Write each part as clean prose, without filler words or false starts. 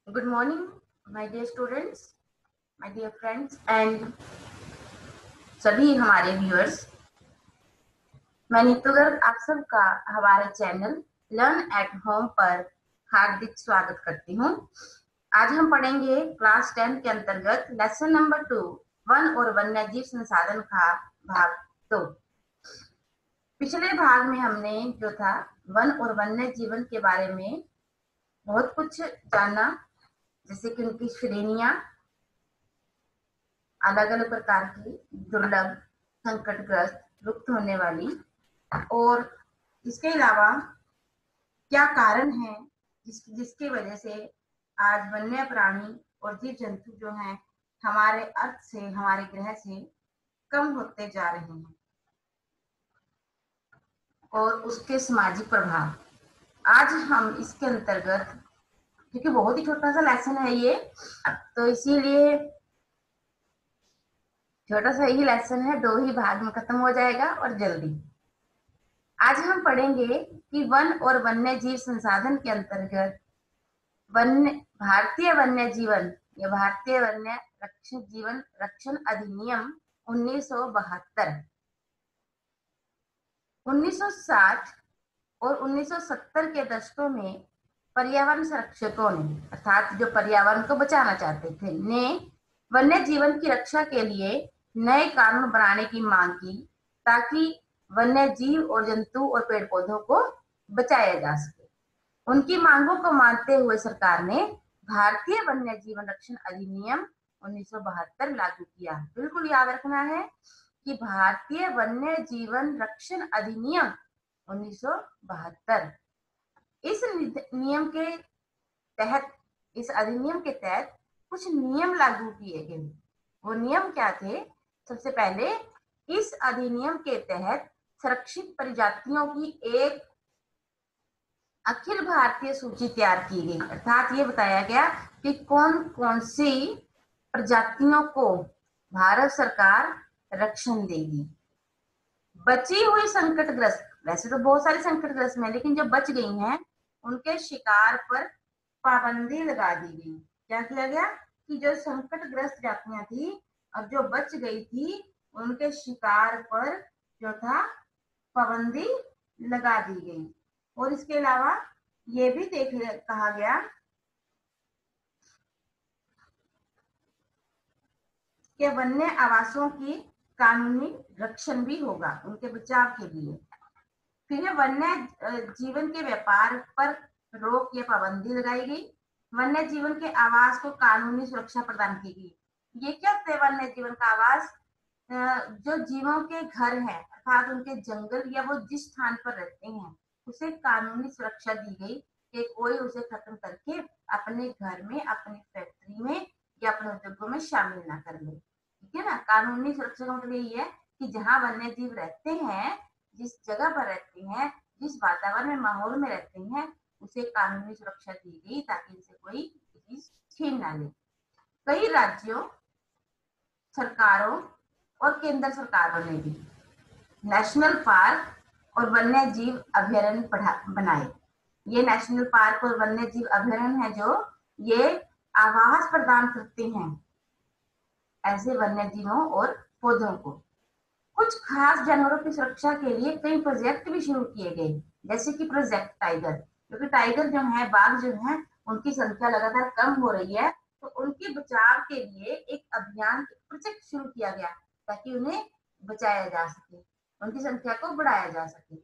Good morning, my dear students, my dear friends and सभी हमारे viewers. मैं नीतू गर्ग आप सबका हमारे चैनल लर्न एट होम पर हार्दिक स्वागत करती हूँ। आज हम पढ़ेंगे क्लास 10 के अंतर्गत लेसन नंबर 2 वन और वन्यजीव संसाधन का भाग 2। पिछले भाग में हमने जो था वन और वन्य जीवन के बारे में बहुत कुछ जाना, जैसे कि उनकी श्रेणियां, अलग अलग प्रकार की दुर्लभ, संकटग्रस्त, लुप्त होने वाली, और इसके अलावा क्या कारण है जिसकी वजह से आज वन्य प्राणी और जीव जंतु जो हैं हमारे अर्थ से, हमारे ग्रह से कम होते जा रहे हैं, और उसके सामाजिक प्रभाव। आज हम इसके अंतर्गत, क्योंकि बहुत ही छोटा सा लेसन है ये, तो इसीलिए छोटा सा ही लेसन है, 2 ही भाग में खत्म हो जाएगा और जल्दी। आज हम पढ़ेंगे कि वन और वन्य जीव संसाधन के अंतर्गत भारतीय वन्य जीवन या भारतीय वन्य जीवन रक्षण अधिनियम 1972, 1960 और 1970 के दशकों में पर्यावरण संरक्षकों ने, अर्थात जो पर्यावरण को बचाना चाहते थे, ने वन्य जीवन की रक्षा के लिए नए कानून बनाने की मांग की, ताकि वन्य जीव और जंतु और पेड़ पौधों को बचाया जा सके। उनकी मांगों को मानते हुए सरकार ने भारतीय वन्य जीवन रक्षण अधिनियम 1972 लागू किया। बिल्कुल याद रखना है कि भारतीय वन्य जीवन रक्षण अधिनियम 1972, इस नियम के तहत, इस अधिनियम के तहत कुछ नियम लागू किए गए। वो नियम क्या थे? सबसे पहले, इस अधिनियम के तहत संरक्षित प्रजातियों की एक अखिल भारतीय सूची तैयार की गई, अर्थात ये बताया गया कि कौन कौन सी प्रजातियों को भारत सरकार रक्षण देगी। बची हुई संकटग्रस्त, वैसे तो बहुत सारी संकटग्रस्त में, लेकिन जो बच गई हैं उनके शिकार पर पाबंदी लगा दी गई। क्या किया गया कि जो संकटग्रस्त जातियां थी और जो बच गई थी, उनके शिकार पर जो था पाबंदी लगा दी गई। और इसके अलावा ये भी कहा गया कि वन्य आवासों की कानूनी रक्षण भी होगा उनके बचाव के लिए। फिर वन्य जीवन के व्यापार पर रोक या पाबंदी लगाई गई। वन्य जीवन के आवास को कानूनी सुरक्षा प्रदान की गई। ये क्या होते हैं वन्य जीवन का आवास? जो जीवों के घर हैं, अर्थात उनके जंगल या वो जिस स्थान पर रहते हैं, उसे कानूनी सुरक्षा दी गई कि कोई उसे खत्म करके अपने घर में, अपनी फैक्ट्री में या अपने उद्योगों में शामिल ना कर ले। ठीक है ना? कानूनी सुरक्षा का मतलब यही है कि जहाँ वन्य जीव रहते हैं, जिस जगह पर रहते हैं, जिस वातावरण में, माहौल में रहते हैं, उसे कानूनी सुरक्षा दी गई ताकि इनसे कोई चीज छीन ना ले। कई राज्यों, सरकारों और केंद्र सरकारों ने भी नेशनल पार्क और वन्य जीव अभ्यारण्य बनाए। ये नेशनल पार्क और वन्य जीव अभ्यारण्य है जो ये आवास प्रदान करते हैं ऐसे वन्य जीवों और पौधों को। कुछ खास जानवरों की सुरक्षा के लिए कई प्रोजेक्ट भी शुरू किए गए, जैसे कि प्रोजेक्ट टाइगर, क्योंकि टाइगर जो है, बाघ जो है, उनकी संख्या लगातार कम हो रही है, तो उनके बचाव के लिए एक अभियान, प्रोजेक्ट शुरू किया गया ताकि उन्हें बचाया जा सके, उनकी संख्या को बढ़ाया जा सके।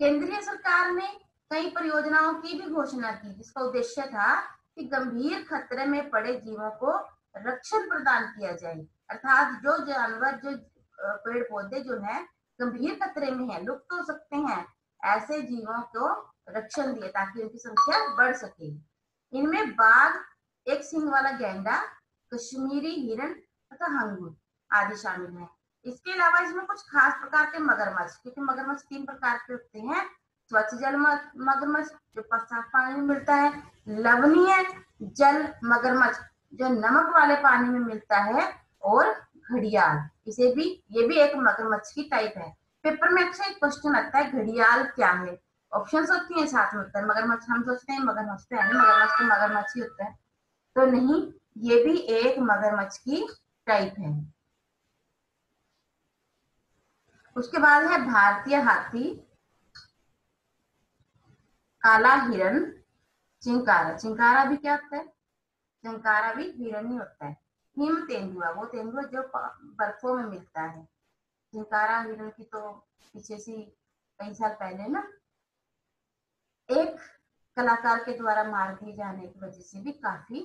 केंद्रीय सरकार ने कई परियोजनाओं की भी घोषणा की, जिसका उद्देश्य था कि गंभीर खतरे में पड़े जीवों को रक्षण प्रदान किया जाए, अर्थात जो जानवर, जो पेड़ पौधे जो है गंभीर खतरे में है, लुप्त हो सकते हैं, ऐसे जीवों को रक्षण दिए ताकि उनकी संख्या बढ़ सके। इनमें बाघ, एक सींग वाला गैंडा, कश्मीरी हिरण तथा हंगुर आदि शामिल है। इसके अलावा इसमें कुछ खास प्रकार के मगरमच्छ, क्योंकि मगरमच्छ 3 प्रकार के होते हैं: स्वच्छ जल मगरमच्छ जो साफ पानी में मिलता है, लवणीय जल मगरमच्छ जो नमक वाले पानी में मिलता है, और घड़ियाल, ये भी एक मगरमच्छ की टाइप है। पेपर में अक्सर एक क्वेश्चन आता है, घड़ियाल क्या है? ऑप्शंस होती हैं, साथ में होता है मगरमच्छ। हम सोचते हैं मगरमच्छ तो है नहीं, मगरमच्छ तो मगरमच्छ ही होता है, तो नहीं, ये भी एक मगरमच्छ की टाइप है। उसके बाद है भारतीय हाथी, काला हिरन, चिंकारा। चिंकारा भी क्या होता है? चिंकारा भी हिरन ही होता है। हिम तेंदुआ, वो तेंदुआ जो बर्फों में मिलता है। चिंकारा हिरन की तो पीछे से कई साल पहले ना एक कलाकार के द्वारा मार दिए जाने की वजह से भी काफी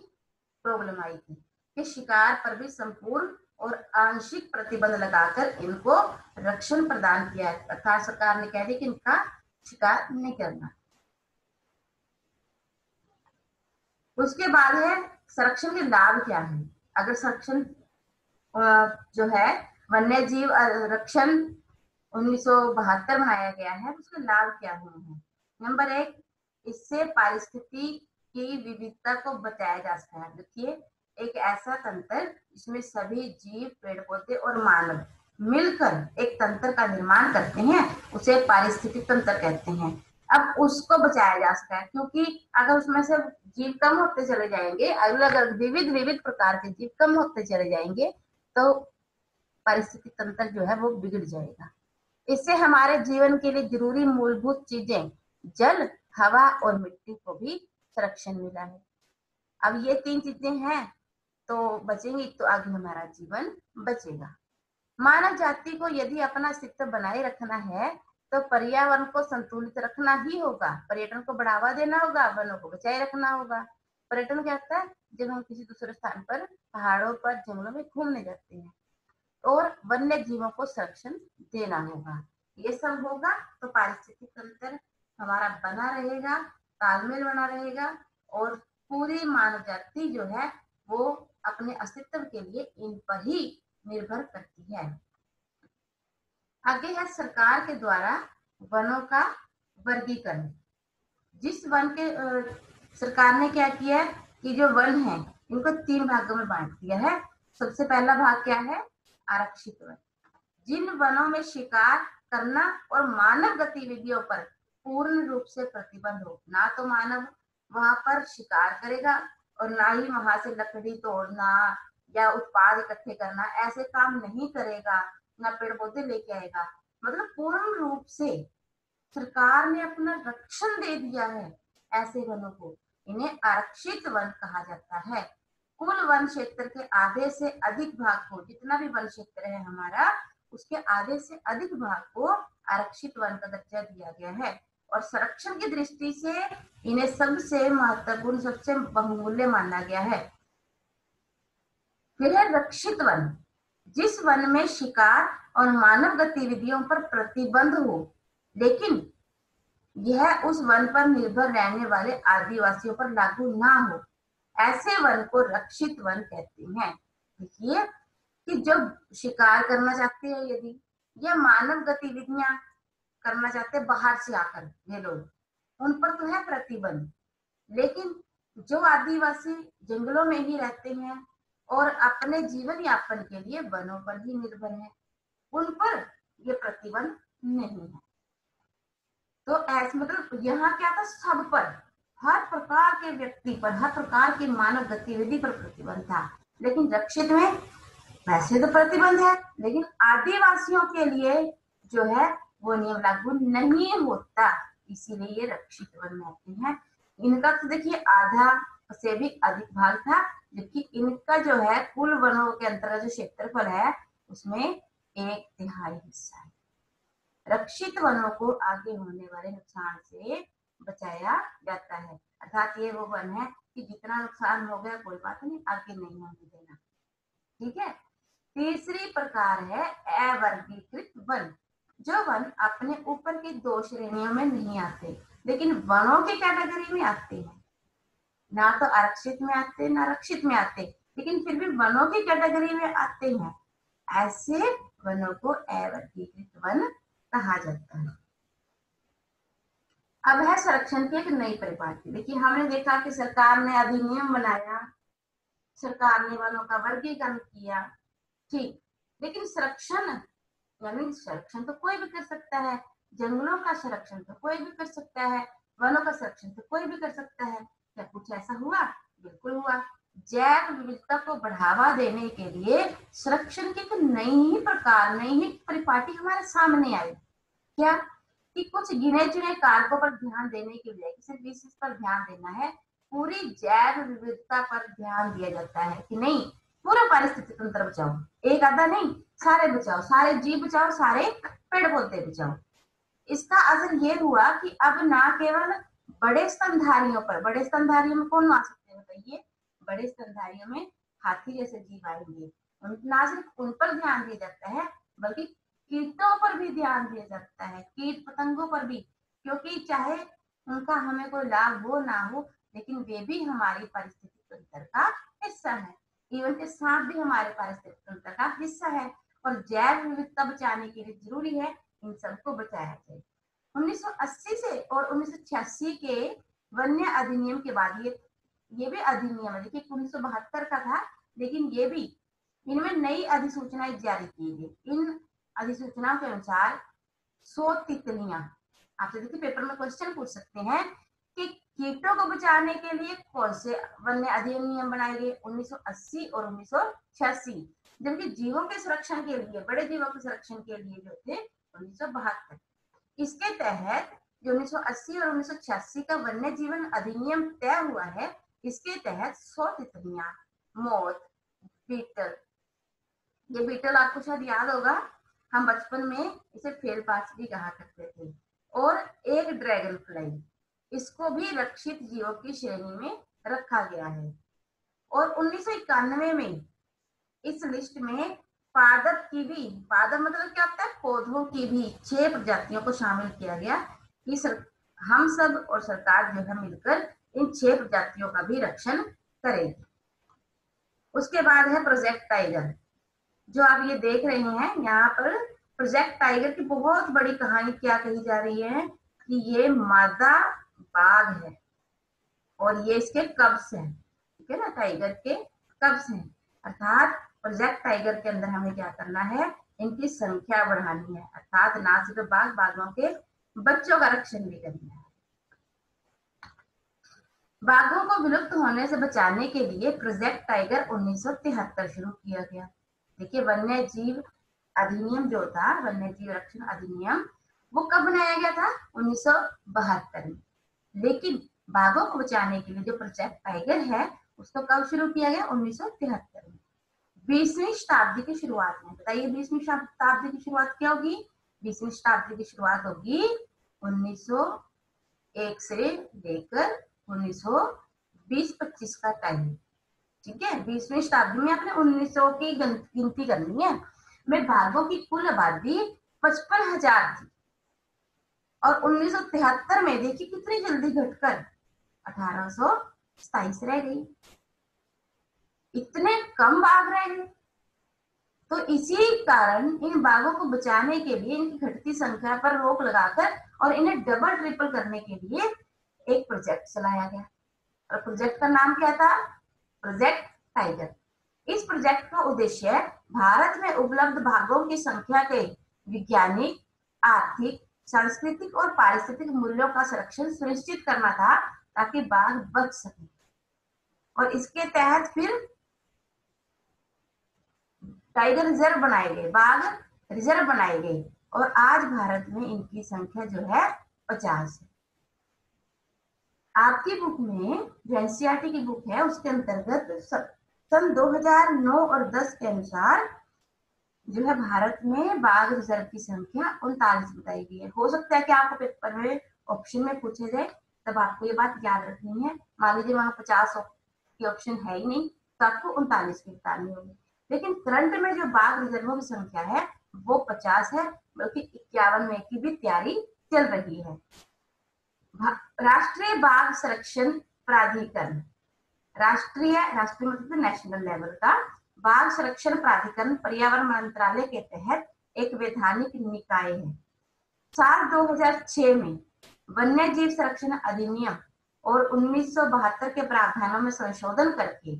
प्रॉब्लम आई थी कि शिकार पर भी संपूर्ण और आंशिक प्रतिबंध लगाकर इनको रक्षण प्रदान किया, अर्थात सरकार ने कह दिया कि इनका शिकार नहीं करना। उसके बाद है संरक्षण के लाभ क्या है। अगर संरक्षण जो है वन्य जीव रक्षण 1972 बनाया गया है, उसके लाभ क्या हुए हैं? नंबर 1, इससे पारिस्थितिकी की विविधता को बचाया जा सकता है। देखिए, एक ऐसा तंत्र जिसमें सभी जीव, पेड़ पौधे और मानव मिलकर एक तंत्र का निर्माण करते हैं, उसे पारिस्थितिक तंत्र कहते हैं। अब उसको बचाया जा सकता है, क्योंकि अगर उसमें से जीव कम होते चले जाएंगे, अलग अलग विविध विविध प्रकार के जीव कम होते चले जाएंगे, तो पारिस्थितिक तंत्र जो है वो बिगड़ जाएगा। इससे हमारे जीवन के लिए जरूरी मूलभूत चीजें, जल, हवा और मिट्टी को भी संरक्षण मिला है। अब ये 3 चीजें हैं तो बचेंगी, तो आगे हमारा जीवन बचेगा। मानव जाति को यदि अपना अस्तित्व बनाए रखना है तो पर्यावरण को संतुलित रखना ही होगा। पर्यटन को बढ़ावा देना होगा, वनों को बचाए रखना होगा। पर्यटन क्या होता है? जब हम किसी दूसरे स्थान पर, पहाड़ों पर, जंगलों में घूमने जाते हैं, और वन्य जीवों को संरक्षण देना होगा। ये सब होगा तो पारिस्थितिक तंत्र हमारा बना रहेगा, तालमेल बना रहेगा, और पूरी मानव जाति जो है वो अपने अस्तित्व के लिए इन पर ही निर्भर करती है। आगे है सरकार के द्वारा वनों का वर्गीकरण। जिस वन के सरकार ने क्या किया है कि जो वन है इनको 3 भागों में बांट दिया है। सबसे पहला भाग क्या है? आरक्षित वन। जिन वनों में शिकार करना और मानव गतिविधियों पर पूर्ण रूप से प्रतिबंध हो, ना तो मानव वहां पर शिकार करेगा और ना ही वहां से लकड़ी तोड़ना या उत्पाद इकट्ठे करना, ऐसे काम नहीं करेगा, ना पेड़ पौधे लेके आएगा। मतलब पूर्ण रूप से सरकार ने अपना रक्षण दे दिया है ऐसे वनों को, इन्हें आरक्षित वन कहा जाता है। कुल वन क्षेत्र के आधे से अधिक भाग को, जितना भी वन क्षेत्र है हमारा, उसके आधे से अधिक भाग को आरक्षित वन का दर्जा दिया गया है। और संरक्षण की दृष्टि से इन्हें सबसे महत्वपूर्ण, सबसे बहुमूल्य माना गया है। फिर है रक्षित वन। जिस वन में शिकार और मानव गतिविधियों पर प्रतिबंध हो, लेकिन यह उस वन पर निर्भर रहने वाले आदिवासियों पर लागू ना हो, ऐसे वन को रक्षित वन कहते हैं। देखिए कि जो शिकार करना चाहते हैं यदि, या मानव गतिविधियां करना चाहते हैं बाहर से आकर ये लोग, उन पर तो है प्रतिबंध, लेकिन जो आदिवासी जंगलों में ही रहते हैं और अपने जीवन यापन के लिए वनों पर ही निर्भर है, उन पर ये प्रतिबंध नहीं है। तो ऐसे मतलब यहाँ क्या था? सब पर, हर प्रकार के व्यक्ति पर, हर प्रकार की मानव गतिविधि पर प्रतिबंध था। लेकिन रक्षित में वैसे तो प्रतिबंध है, लेकिन आदिवासियों के लिए जो है वो नियम लागू नहीं होता, इसीलिए ये रक्षित वन कहते हैं। इनका तो देखिए आधा से भी अधिक भाग था, जबकि इनका जो है कुल वनों के अंतर्गत जो क्षेत्रफल है उसमें 1/3 हिस्सा है। रक्षित वनों को आगे होने वाले नुकसान से बचाया जाता है, अर्थात ये वो वन है कि जितना नुकसान हो गया कोई बात नहीं, आगे नहीं होने देना। ठीक है। तीसरी प्रकार है अवर्गीकृत वन। जो वन अपने ऊपर की 2 श्रेणियों में नहीं आते, लेकिन वनों की कैटेगरी में आते हैं, ना तो आरक्षित में आते ना रक्षित में आते, लेकिन फिर भी वनों की कैटेगरी में आते हैं, ऐसे वनों को अवर्गीकृत वन कहा जाता है। अब है संरक्षण की एक नई परिभाषा। देखिए हमने देखा कि सरकार ने अधिनियम बनाया, सरकार ने वनों का वर्गीकरण किया, ठीक, लेकिन संरक्षण यानी संरक्षण तो कोई भी कर सकता है, जंगलों का संरक्षण तो कोई भी कर सकता है, वनों का संरक्षण तो कोई भी कर सकता है। क्या कुछ ऐसा हुआ? बिल्कुल हुआ। जैव विविधता को बढ़ावा देने के लिए संरक्षण की एक नई ही प्रकार, नई ही परिपाटी हमारे सामने आई। क्या? कि कुछ गिने चुने कारकों पर ध्यान देने के लिए किसी विशेष पर ध्यान देना है, पूरी जैव विविधता पर ध्यान दिया जाता है कि नहीं, पूरा पारिस्थितिक तंत्र बचाओ, एक आधा नहीं, सारे बचाओ, सारे जीव बचाओ, सारे पेड़ पौधे बचाओ। इसका असर ये हुआ कि अब ना केवल बड़े स्तनधारियों पर, बड़े स्तनधारियों में कौन आ सकते हैं बताइए? बड़े स्तनधारियों में हाथी जैसे जीव आएंगे, ना सिर्फ उन पर ध्यान दिया जाता है बल्कि कीटों पर भी ध्यान दिया जाता है, कीट पतंगों पर भी, क्योंकि चाहे उनका हमें कोई लाभ हो ना हो, लेकिन वे भी हमारी पारिस्थितिक तंत्र का हिस्सा है। इवन के सांप भी हमारे पारिस्थितिक तंत्र का हिस्सा है, और जैव विविधता बचाने के लिए जरूरी है इन सबको बचाया जाए। 1980 से और 1986 के वन्य अधिनियम के बाद ये भी अधिनियम है, देखिए 1972 का था, लेकिन ये भी, इनमें नई अधिसूचनाएं जारी की गई। इन अधिसूचनाओं के अनुसार 100 तितलियां, आपसे देखिए पेपर में क्वेश्चन पूछ सकते हैं कि कीटों को बचाने के लिए कौन से वन्य अधिनियम बनाए गए, 1980 और 1986, जबकि जीवों के संरक्षण के लिए, बड़े जीवों के संरक्षण के लिए जो थे 1972। इसके तहत जो 1980 और 1986 का वन्य जीवन अधिनियम तय हुआ है, इसके तहत 100 तितलियां, मोर, बीटल, ये बीटल आपको शायद याद होगा, हम बचपन में इसे फेलपाच भी कहा करते थे, और एक ड्रैगन फ्लाई, इसको भी रक्षित जीवों की श्रेणी में रखा गया है। और 1991 में इस लिस्ट में पादप की भी, पादप मतलब क्या होता है, पौधों की भी 6 प्रजातियों को शामिल किया गया कि हम सब और सरकार जो है मिलकर इन 6 प्रजातियों का भी रक्षण करेगी। उसके बाद है प्रोजेक्ट टाइगर, जो आप ये देख रहे हैं यहाँ पर। प्रोजेक्ट टाइगर की बहुत बड़ी कहानी क्या कही जा रही है कि ये मादा बाघ है और ये इसके कब्स हैं, ठीक है ना, टाइगर के कब्स हैं। अर्थात प्रोजेक्ट टाइगर के अंदर हमें क्या करना है, इनकी संख्या बढ़ानी है, अर्थात ना सिर्फ बाघ, बाघों के बच्चों का रक्षण भी करना है। बाघों को विलुप्त होने से बचाने के लिए प्रोजेक्ट टाइगर 1973 शुरू किया गया। देखिए वन्य जीव अधिनियम जो था, वन्य जीव रक्षण अधिनियम, वो कब बनाया गया था? 1972 में। लेकिन बाघों को बचाने के लिए जो प्रोजेक्ट टाइगर है उसको कब शुरू किया गया? 1973 में, 20वीं शताब्दी की शुरुआत में। बताइए 20वीं शताब्दी की शुरुआत क्या होगी? 20वीं शताब्दी की शुरुआत होगी 1901 से लेकर 1920-25 का टाइम, ठीक है। 20वीं शताब्दी में आपने 1900 की गिनती करनी है, में बाघों की कुल आबादी 55,000 थी, और 1973 में देखिए कितनी जल्दी घटकर 1827 रह गई। इतने कम बाघ रह गए। तो इसी कारण इन बाघों को बचाने के लिए, इनकी घटती संख्या पर रोक लगाकर और इन्हें डबल ट्रिपल करने के लिए एक प्रोजेक्ट चलाया गया, और प्रोजेक्ट का नाम क्या था? Project tiger. इस प्रोजेक्ट का उद्देश्य भारत में उपलब्ध बाघों की संख्या के वैज्ञानिक, आर्थिक, सांस्कृतिक और पारिस्थितिक मूल्यों का संरक्षण सुनिश्चित करना था, ताकि बाघ बच सके। और इसके तहत फिर टाइगर रिजर्व बनाए गए, बाघ रिजर्व बनाए गए, और आज भारत में इनकी संख्या जो है 50 है। आपकी बुक में, जो एनसीईआरटी की बुक है, उसके अंतर्गत सन 2009 और 10 के अनुसार जो है भारत में बाघ रिजर्व की संख्या 39 बताई गई है। हो सकता है कि आपको पेपर में ऑप्शन में पूछे जाए, तब आपको ये बात याद रखनी है। मान लीजिए वहां 50 की ऑप्शन है ही नहीं, तो आपको 39 की बतानी होगी। लेकिन करंट में जो बाघ रिजर्वों की संख्या है वो 50 है, बल्कि 51 में की भी तैयारी चल रही है। राष्ट्रीय बाघ संरक्षण प्राधिकरण, राष्ट्रीय मतलब नेशनल लेवल का बाघ संरक्षण प्राधिकरण पर्यावरण मंत्रालय के तहत एक वैधानिक निकाय है। साल 2006 में वन्य जीव संरक्षण अधिनियम और 1972 के प्रावधानों में संशोधन करके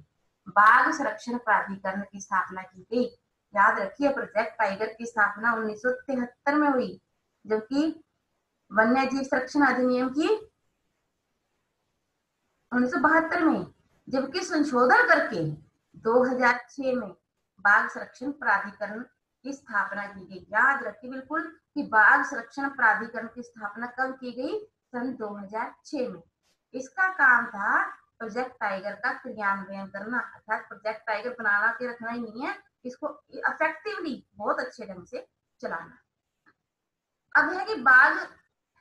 बाघ संरक्षण प्राधिकरण की स्थापना की गई। याद रखिए प्रोजेक्ट टाइगर की स्थापना 1973 में हुई, जबकि वन्य जीव संरक्षण अधिनियम की 1972 में, जबकि संशोधन करके 2006 में बाघ संरक्षण प्राधिकरण की स्थापना की गई। याद रखिए बिल्कुल कि बाघ संरक्षण प्राधिकरण की स्थापना कब की गई? सन 2006 में। इसका काम था प्रोजेक्ट टाइगर का क्रियान्वयन करना, अर्थात प्रोजेक्ट टाइगर बना के रखना ही नहीं है, इसको इफेक्टिवली बहुत अच्छे ढंग से चलाना। अब है कि बाघ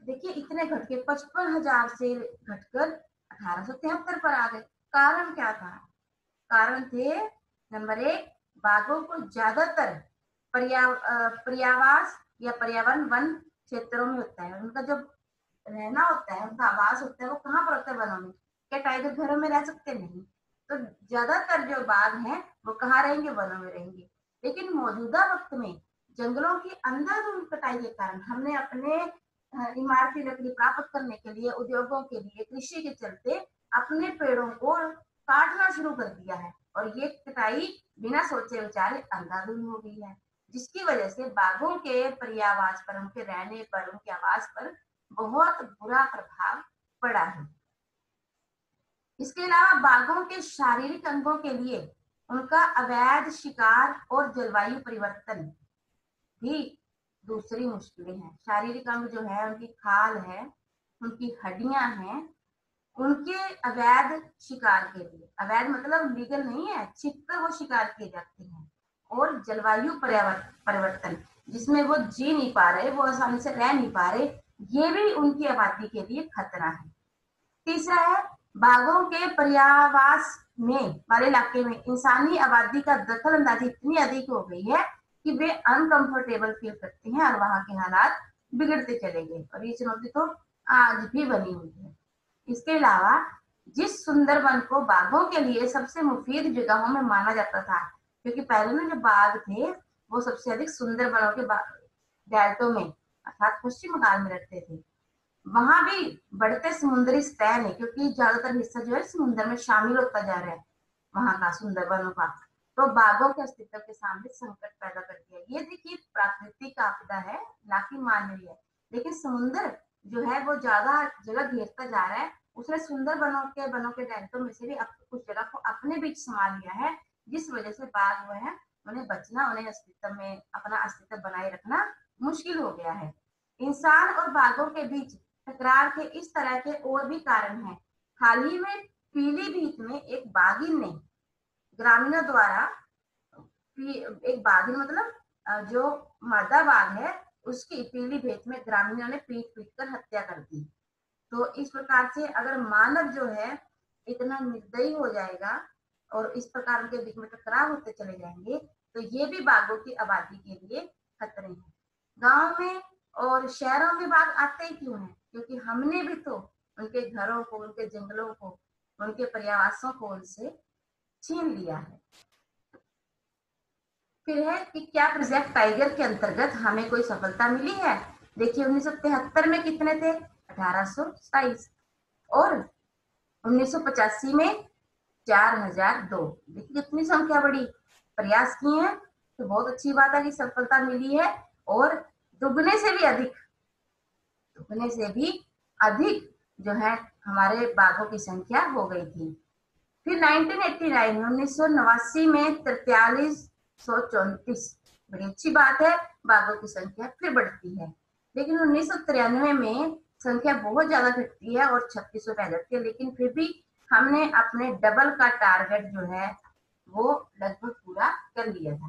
देखिए इतने घट के 55,000 से घटकर 1873 पर आ गए। कारण क्या था? कारण थे नंबर 1, बाघों को ज्यादातर पर्यावास या पर्यावरण वन क्षेत्रों में होता है। उनका जो रहना होता है, उनका आवास होता है, वो कहाँ पर होता है? वनों में। क्या टाइगर घरों में रह सकते? नहीं। तो ज्यादातर जो बाघ हैं वो कहाँ रहेंगे? वनों में रहेंगे। लेकिन मौजूदा वक्त में जंगलों की अंधाधुंध कटाई के कारण हमने अपने इमारती लकड़ी प्राप्त करने के लिए, उद्योगों के लिए, कृषि के चलते अपने पेड़ों को काटना शुरू कर दिया है, और ये कटाई बिना सोचे विचारे अंधाधुंध हो गई है, जिसकी वजह से बाघों के पर्यावास पर, उनके रहने पर, उनके आवास पर बहुत बुरा प्रभाव पड़ा है। इसके अलावा बाघों के शारीरिक अंगों के लिए उनका अवैध शिकार और जलवायु परिवर्तन भी दूसरी मुश्किलें हैं। शारीरिक अंग जो है, उनकी खाल है, उनकी हड्डियां हैं, उनके अवैध शिकार के लिए, अवैध मतलब लीगल नहीं है, छिपकर वो शिकार किए जाते हैं, और जलवायु परिवर्तन जिसमें वो जी नहीं पा रहे, वो आसानी से रह नहीं पा रहे, ये भी उनकी आबादी के लिए खतरा है। तीसरा है बाघों के पर्यावास में वाले इलाके में इंसानी आबादी का दखल अंदाजी इतनी अधिक हो गई है कि वे अनकंफर्टेबल फील करते हैं और वहां के हालात बिगड़ते चले गए, और ये चुनौती तो आज भी बनी हुई है। इसके अलावा जिस सुंदरवन को बाघों के लिए सबसे मुफीद जगहों में माना जाता था, क्योंकि पहले ना जो बाघ थे वो सबसे अधिक सुंदरवनों के डेल्टों में अर्थात पश्चिम बंगाल में रहते थे, वहां भी बढ़ते समुद्री सतह ने, क्योंकि ज्यादातर हिस्सा जो है समुद्र में शामिल होता जा रहा है वहां का सुंदरवनों का, तो बाघों के अस्तित्व के सामने संकट पैदा कर दिया। ये देखिए प्राकृतिक आपदा है, ना कि मानवीय है, लेकिन समुद्र जो है वो ज्यादा जगह घेरता जा रहा है, उसने सुंदर वनों के डेल्टों में से भी कुछ जगह को अपने बीच समा लिया है, जिस वजह से बाघ वो है उन्हें बचना, उन्हें अस्तित्व में अपना अस्तित्व बनाए रखना मुश्किल हो गया है। इंसान और बाघों के बीच टकरार के इस तरह के और भी कारण हैं। हाल ही में पीलीभीत में एक बाघिन ने ग्रामीणों द्वारा, एक बाघिन मतलब जो मादा बाघ है उसकी पीलीभीत में ग्रामीणों ने पीट पीट कर हत्या कर दी। तो इस प्रकार से अगर मानव जो है इतना निर्दयी हो जाएगा और इस प्रकार उनके बीच में टकराव होते चले जाएंगे, तो ये भी बाघों की आबादी के लिए खतरे हैं। गांव में और शहरों में बाघ आते ही क्यों हैं? क्योंकि हमने भी तो उनके घरों को, उनके जंगलों को, उनके पर्यावासों को उनसे छीन लिया है। फिर है कि क्या प्रोजेक्ट टाइगर के अंतर्गत हमें कोई सफलता मिली है? देखिए 1973 में कितने थे? 1827, और 1985 में 4002। देखिए कितनी संख्या बढ़ी। प्रयास किए हैं तो बहुत अच्छी बात है कि सफलता मिली है, और दुगने से भी अधिक जो है हमारे बाघों की संख्या हो गई थी। फिर 1989 में 4334, बड़ी अच्छी बात है, बाघों की संख्या फिर बढ़ती है। लेकिन 1993 में संख्या बहुत ज्यादा घटती है और 3600 रह जाती है, लेकिन फिर भी हमने अपने डबल का टारगेट जो है वो लगभग पूरा कर लिया था।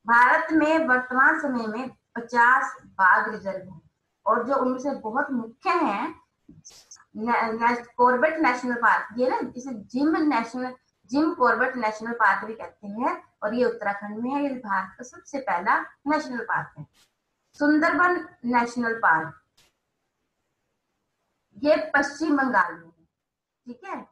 भारत में वर्तमान समय में 50 बाघ रिजर्व है, और जो उनमें से बहुत मुख्य हैं कॉर्बेट नेशनल पार्क, ये ना जिसे जिम कॉर्बेट नेशनल पार्क भी कहते हैं, और ये उत्तराखंड में है। ये भारत का सबसे पहला नेशनल पार्क है। सुंदरबन नेशनल पार्क ये पश्चिम बंगाल में है, ठीक है।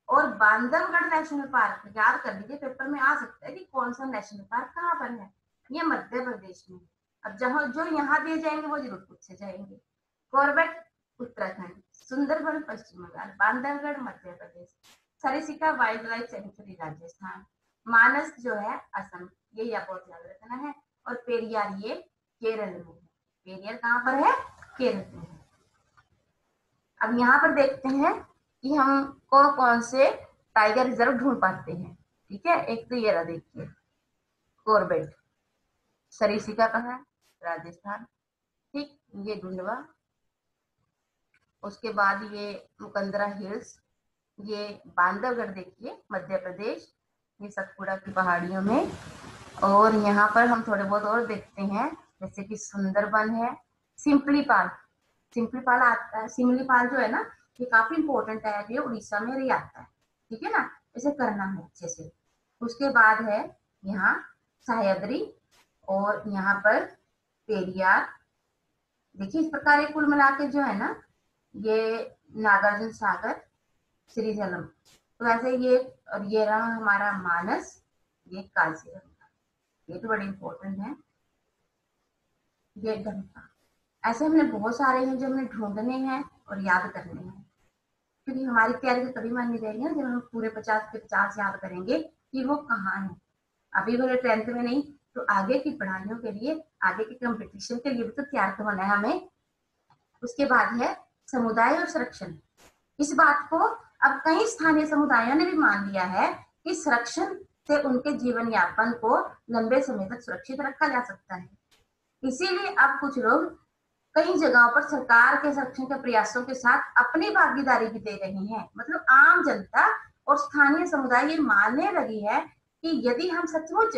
और बांधवगढ़ नेशनल पार्क, याद कर लीजिए, पेपर में आ सकता है कि कौन सा नेशनल पार्क कहाँ पर है। ये मध्य प्रदेश में। अब जहां जो यहाँ दिए जाएंगे वो जरूर पूछे जाएंगे। Corbett Uttarakhand, Sundarban Paschim Bengal, Bandhavgarh Madhya Pradesh, Sariska wildlife sanctuary Rajasthan, Manas जो है असम, ये या बहुत याद रखना है, और पेरियार ये केरल में है। पेरियार कहाँ पर है? केरल में है। अब यहाँ पर देखते हैं कि हम कौन कौन से टाइगर रिजर्व ढूंढ पाते हैं। ठीक है, एक तो ये रहा, देखिए कॉर्बेट, सरिस्का कहाँ है, राजस्थान। ठीक, ये ढूंढवा, उसके बाद ये मुकंदरा हिल्स, ये बांधवगढ़ देखिए मध्य प्रदेश, ये सतपुड़ा की पहाड़ियों में। और यहाँ पर हम थोड़े बहुत और देखते हैं, जैसे कि सुंदरबन है, सिम्पलीपाल, सिम्पलीपाल आता है, सिमलीपाल जो है ना, ये काफी इंपॉर्टेंट है, ये उड़ीसा में ही आता है। ठीक है ना, इसे करना है अच्छे से। उसके बाद है यहाँ सह्याद्री, और यहाँ पर पेरियार। देखिए इस प्रकार ये कुल मिला के जो है ना, ये नागार्जुन सागर, श्रीशैलम, तो ऐसे ये, और ये रहा हमारा मानस, ये काजीरंगा, ये तो बड़े इंपॉर्टेंट है, ये गंगा। ऐसे हमने बहुत सारे हैं जो हमें ढूंढने हैं और याद करने हैं, क्योंकि हमारी तैयारी तो तभी मानी जाएगी ना जब हम पूरे 50 के 50 याद करेंगे कि वो कहाँ है। अभी मेरे 10th में नहीं तो आगे की पढ़ाइयों के लिए, आगे के कंपटीशन के लिए भी तो तैयार तो होना है हमें। उसके बाद है समुदाय और संरक्षण। इस बात को अब कई स्थानीय समुदायों ने भी मान लिया है कि संरक्षण से उनके जीवन यापन को लंबे समय तक सुरक्षित रखा जा सकता है। इसीलिए अब कुछ लोग कई जगहों पर सरकार के संरक्षण के प्रयासों के साथ अपनी भागीदारी भी दे रही हैं। मतलब आम जनता और स्थानीय समुदाय ये मानने लगी है कि यदि हम सचमुच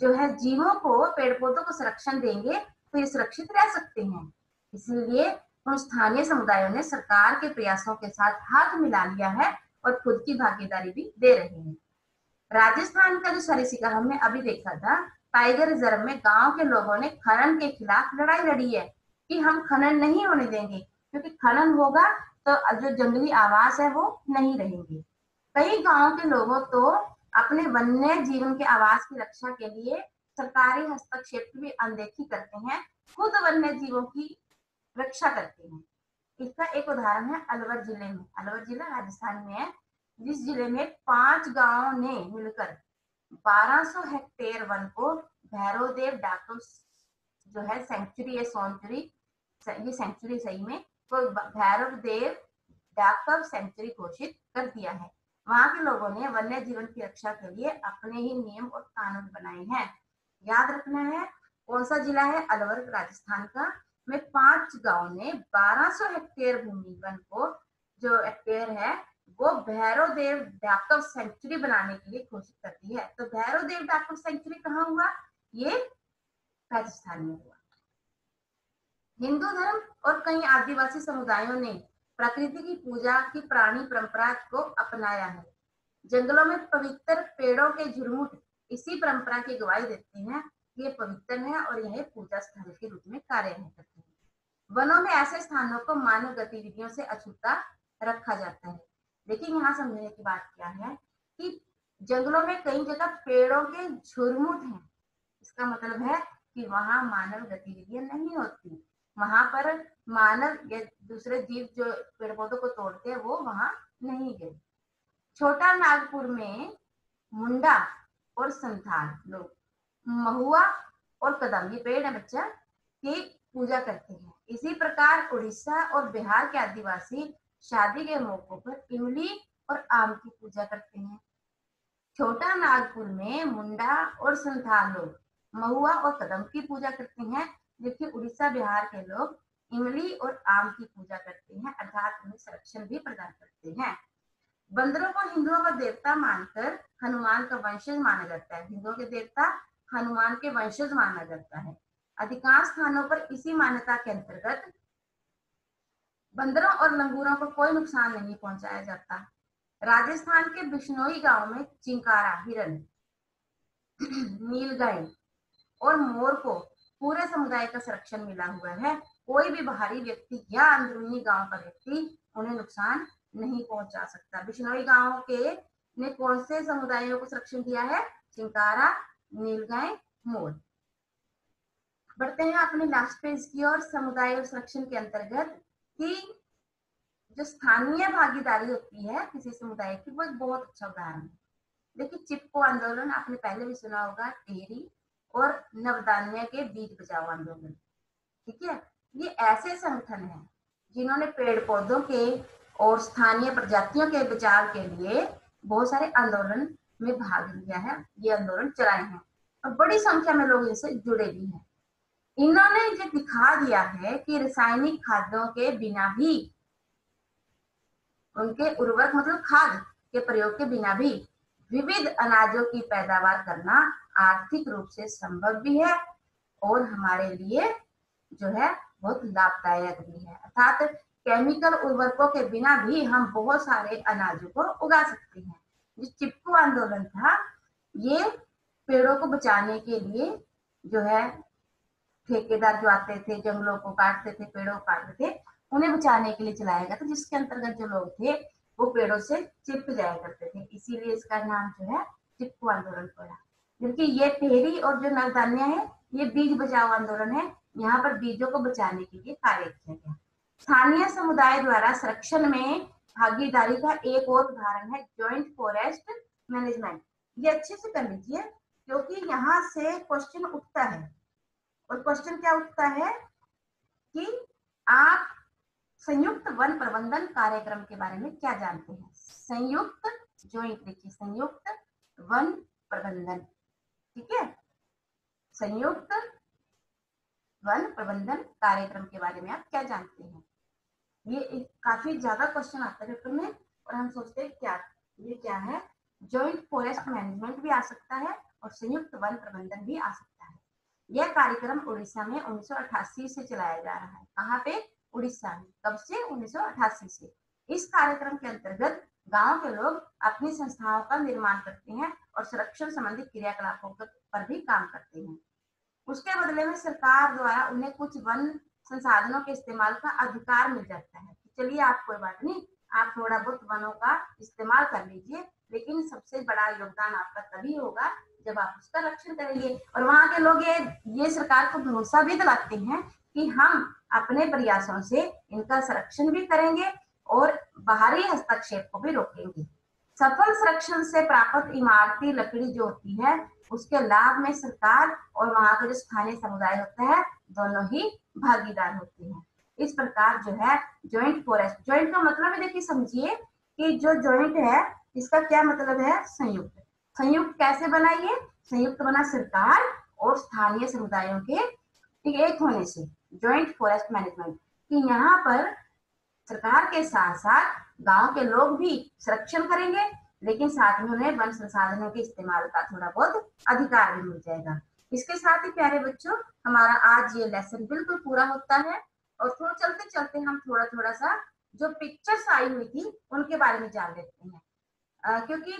जो है जीवों को, पेड़ पौधों को संरक्षण देंगे तो ये सुरक्षित रह सकते हैं। इसलिए उन स्थानीय समुदायों ने सरकार के प्रयासों के साथ हाथ मिला लिया है और खुद की भागीदारी भी दे रहे हैं। राजस्थान का जो सरिस्का हमने अभी देखा था, टाइगर रिजर्व में गांव के लोगों ने खनन के खिलाफ लड़ाई लड़ी है कि हम खनन नहीं होने देंगे, क्योंकि खनन होगा तो जो जंगली आवास है वो नहीं रहेंगे। कई गांव के लोगों तो अपने वन्य जीवन के आवास की रक्षा के लिए सरकारी हस्तक्षेप की भी अनदेखी करते हैं, खुद वन्य जीवों की रक्षा करते हैं। इसका एक उदाहरण है अलवर जिले में, अलवर जिला राजस्थान में है, जिस जिले में 5 गांवों ने मिलकर 1200 हेक्टेयर वन को भैरवदेव डाकू जो है सेंचुरी, सोनचुरी, ये सेंचुरी सही में, तो भैरवदेव डाकव सेंचुरी घोषित कर दिया है। वहां के लोगों ने वन्य जीवन की रक्षा के लिए अपने ही नियम और कानून बनाए हैं। याद रखना है, कौन सा जिला है, अलवर राजस्थान का, में 5 गांव ने 1200 हेक्टेयर भूमि वन को, जो हेक्टेयर है वो भैरव देव डाकव सेंचुरी बनाने के लिए घोषित कर दी है। तो भैरव देव डाकव सेंचुरी कहाँ हुआ, ये राजस्थान में हुआ। हिंदू धर्म और कई आदिवासी समुदायों ने प्रकृति की पूजा की पुरानी परंपरा को अपनाया है। जंगलों में पवित्र पेड़ों के झुरमुट इसी परंपरा की गवाही देते हैं, ये पवित्र है और यह पूजा स्थल के रूप में कार्य करते हैं। वनों में ऐसे स्थानों को मानव गतिविधियों से अछूता रखा जाता है। देखिए यहाँ समझने की बात क्या है कि जंगलों में कई जगह पेड़ों के झुरमुट हैं, इसका मतलब है कि वहां मानव गतिविधियां नहीं होती, वहां पर मानव या दूसरे जीव जो पेड़ पौधों को तोड़ते हैं वो वहां नहीं गए। छोटा नागपुर में मुंडा और संथाल लोग महुआ और कदम, ये पेड़ है बच्चा, की पूजा करते हैं। इसी प्रकार उड़ीसा और बिहार के आदिवासी शादी के मौकों पर इमली और आम की पूजा करते हैं। छोटा नागपुर में मुंडा और संथाल लोग महुआ और कदम की पूजा करते हैं, जबकि उड़ीसा बिहार के लोग इमली और आम की पूजा करते हैं, अर्थात उन्हें संरक्षण भी प्रदान करते हैं। बंदरों को हिंदुओं का देवता मानकर हनुमान का वंशज माना जाता है, हिंदुओं के देवता हनुमान के वंशज माना जाता है। अधिकांश स्थानों पर इसी मान्यता के अंतर्गत बंदरों और लंगूरों को कोई नुकसान नहीं पहुंचाया जाता। राजस्थान के बिश्नोई गांव में चिंकारा, हिरन, नीलगाय और मोर को पूरे समुदाय का संरक्षण मिला हुआ है। कोई भी बाहरी व्यक्ति या अंदरूनी गांव का व्यक्ति उन्हें नुकसान नहीं पहुंचा सकता। बिश्नोई गांव के ने कौन से समुदायों को संरक्षण दिया है, चिंकारा, नीलगाय, मोर। बढ़ते हैं अपने लास्ट पेज की ओर। समुदाय और संरक्षण के अंतर्गत की जो स्थानीय भागीदारी होती है किसी समुदाय की, वो एक बहुत अच्छा उदाहरण है। देखिए चिपको आंदोलन आपने पहले भी सुना होगा, टिहरी और नवधान्य के बीज बचाओ आंदोलन, ठीक है, ये ऐसे संगठन हैं जिन्होंने पेड़ पौधों के और स्थानीय प्रजातियों के बचाव के लिए बहुत सारे आंदोलन में भाग लिया है, ये आंदोलन चलाए हैं और बड़ी संख्या में लोग इनसे जुड़े भी हैं। इन्होंने ये दिखा दिया है कि रासायनिक खादों के बिना भी, उनके उर्वरक मतलब खाद के प्रयोग के बिना भी विविध अनाजों की पैदावार करना आर्थिक रूप से संभव भी है और हमारे लिए जो है बहुत लाभदायक भी है। अर्थात केमिकल उर्वरकों के बिना भी हम बहुत सारे अनाजों को उगा सकते हैं। जो चिपकू आंदोलन था, ये पेड़ों को बचाने के लिए जो है ठेकेदार जो आते थे, जंगलों को काटते थे, पेड़ों को काटते थे, उन्हें बचाने के लिए चलाया गया था, जिसके अंतर्गत जो लोग थे वो पेड़ों से चिपक जाया करते थे, इसीलिए इसका नाम जो है चिपकू आंदोलन पड़ा। जबकि ये टेहरी और जो नवधान्य है, ये बीज बचाओ आंदोलन है, यहाँ पर बीजों को बचाने के लिए कार्य किया गया। स्थानीय समुदाय द्वारा संरक्षण में भागीदारी का एक और उदाहरण है जॉइंट फॉरेस्ट मैनेजमेंट। ये अच्छे से कर लीजिए क्योंकि यहाँ से क्वेश्चन उठता है। और क्वेश्चन क्या उठता है कि आप संयुक्त वन प्रबंधन कार्यक्रम के बारे में क्या जानते हैं। संयुक्त जॉइंट, देखिए संयुक्त वन प्रबंधन, ठीक है, संयुक्त वन प्रबंधन कार्यक्रम के बारे में आप क्या जानते हैं। ये काफी ज्यादा क्वेश्चन आता है पेपर में और हम सोचते हैं क्या ये क्या है। जॉइंट फॉरेस्ट मैनेजमेंट भी आ सकता है और संयुक्त वन प्रबंधन भी आ सकता है। यह कार्यक्रम उड़ीसा में 1988 से चलाया जा रहा है। कहाँ पे? उड़ीसा में। कब से? 1988 से। इस कार्यक्रम के अंतर्गत गांव के लोग अपनी संस्थाओं का निर्माण करते हैं और संरक्षण संबंधी क्रियाकलापों पर भी काम करते हैं। उसके बदले में सरकार द्वारा उन्हें कुछ वन संसाधनों के इस्तेमाल का अधिकार मिल जाता है। चलिए आप कोई बात नहीं, आप थोड़ा बहुत वनों का इस्तेमाल कर लीजिए, लेकिन सबसे बड़ा योगदान आपका तभी होगा जब आप उसका रक्षण करेंगे। और वहां के लोग ये सरकार को भरोसा भी दिलाते हैं कि हम अपने प्रयासों से इनका संरक्षण भी करेंगे और बाहरी हस्तक्षेप को भी रोकेंगे। सफल संरक्षण से प्राप्त इमारती लकड़ी जो होती है उसके लाभ में सरकार और वहां का जो स्थानीय समुदाय होता है दोनों ही भागीदार होते हैं। इस प्रकार जो है जॉइंट फॉरेस्ट, जॉइंट का मतलब है, देखिए समझिए कि जो जॉइंट है इसका क्या मतलब है? संयुक्त। संयुक्त कैसे बना? ये संयुक्त बना सरकार और स्थानीय समुदायों के एक होने से। जॉइंट फॉरेस्ट मैनेजमेंट कि यहाँ पर सरकार के साथ साथ गांव के लोग भी संरक्षण करेंगे, लेकिन साथ में उन्हें वन संसाधनों के इस्तेमाल का थोड़ा बहुत अधिकार भी मिल जाएगा। इसके साथ ही प्यारे बच्चों, हमारा आज ये लेसन बिल्कुल पूरा होता है और थोड़ा चलते चलते हम थोड़ा थोड़ा सा जो पिक्चर्स आई हुई थी उनके बारे में जान लेते हैं। क्योंकि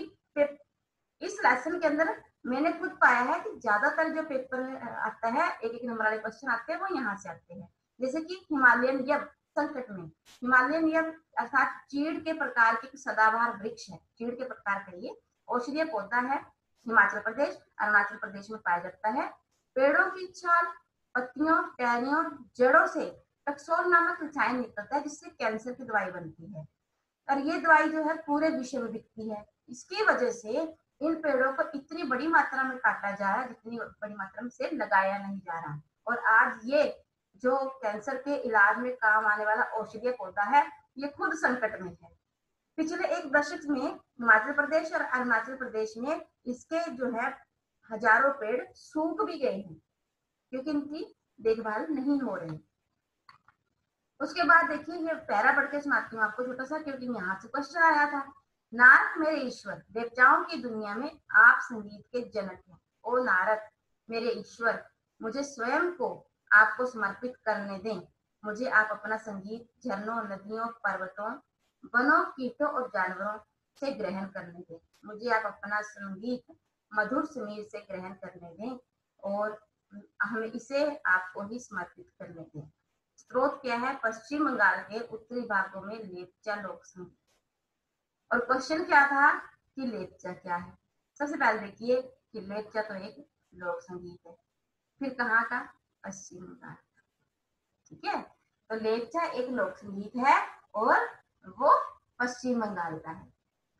इस लेसन के अंदर मैंने खुद पाया है कि ज्यादातर जो पेपर आता है, एक नंबर वाले क्वेश्चन आते हैं, वो यहाँ से आते हैं। जैसे कि हिमालयन यव संकट में, हिमालयन यव अर्थात चीड़ के प्रकार के सदाबहार वृक्ष है, चीड़ के प्रकार का ये औषधीय पौधा है, हिमाचल प्रदेश अरुणाचल प्रदेश में पाया जाता है। पेड़ों की छाल, पत्तियों, टहनियों, जड़ों से टक्सोल नामक रसायन निकलता है जिससे कैंसर की दवाई बनती है और ये दवाई जो है पूरे विश्व में बिकती है। इसकी वजह से इन पेड़ों को इतनी बड़ी मात्रा में काटा जा रहा है जितनी बड़ी मात्रा में से लगाया नहीं जा रहा। और आज ये जो कैंसर के इलाज में काम आने वाला औषधीय पौधा है ये खुद संकट में है। पिछले एक दशक में हिमाचल प्रदेश और अरुणाचल प्रदेश में इसके जो है हजारों पेड़ सूख भी गए हैं क्योंकि इनकी देखभाल नहीं हो रही। उसके बाद देखिए ये पैरा पढ़ के सुनाती हूँ आपको छोटा सा, क्योंकि यहाँ से क्वेश्चन आया था। नारद मेरे ईश्वर, देवताओं की दुनिया में आप संगीत के जनक हैं। ओ नारद मेरे ईश्वर, मुझे स्वयं को आपको समर्पित करने दें। मुझे आप अपना संगीत झरनों, नदियों, पर्वतों, वनों, कीटों और जानवरों से ग्रहण करने दें। मुझे आप अपना संगीत मधुर समीर से ग्रहण करने दें और हमें इसे आपको ही समर्पित करने दें। स्रोत क्या है? पश्चिम बंगाल के उत्तरी भागों में लेप्चा लोक संगीत। और क्वेश्चन क्या था कि लेप्चा क्या है? सबसे पहले देखिए कि लेप्चा तो एक लोक संगीत है, फिर कहाँ का? पश्चिम बंगाल, ठीक है। तो लेप्चा एक लोक संगीत है और वो पश्चिम बंगाल का है।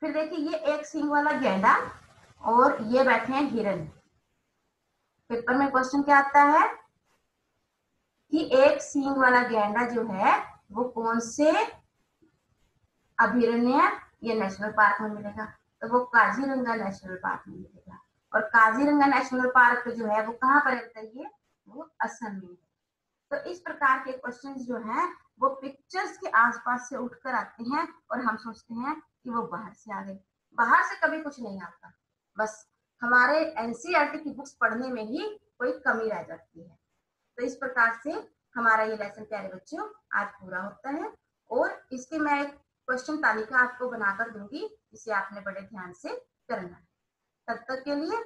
फिर देखिए ये एक सींग वाला गैंडा और ये बैठे हैं हिरन। पेपर में क्वेश्चन क्या आता है कि एक सींग वाला गैंडा जो है वो कौन से अभयारण्य या नेशनल पार्क में मिलेगा? तो वो काजीरंगा नेशनल पार्क में मिलेगा। और काजीरंगा नेशनल पार्क जो है वो कहाँ पर रहता है? ये वो असम में है। तो इस प्रकार के क्वेश्चंस जो हैं वो पिक्चर्स के आसपास से उठकर आते हैं और हम सोचते हैं कि वो बाहर से आ गए। बाहर से कभी कुछ नहीं आता, बस हमारे एनसीईआरटी की बुक्स पढ़ने में ही कोई कमी रह जाती है। तो इस प्रकार से हमारा ये लेसन प्यारे बच्चों आज पूरा होता है। और इसकी मैं एक क्वेश्चन तालिका आपको बनाकर दूंगी, जिसे आपने बड़े ध्यान से करना है। तब तक के लिए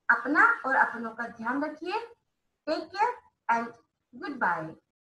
अपना और अपनों का ध्यान रखिए। Take care and good bye.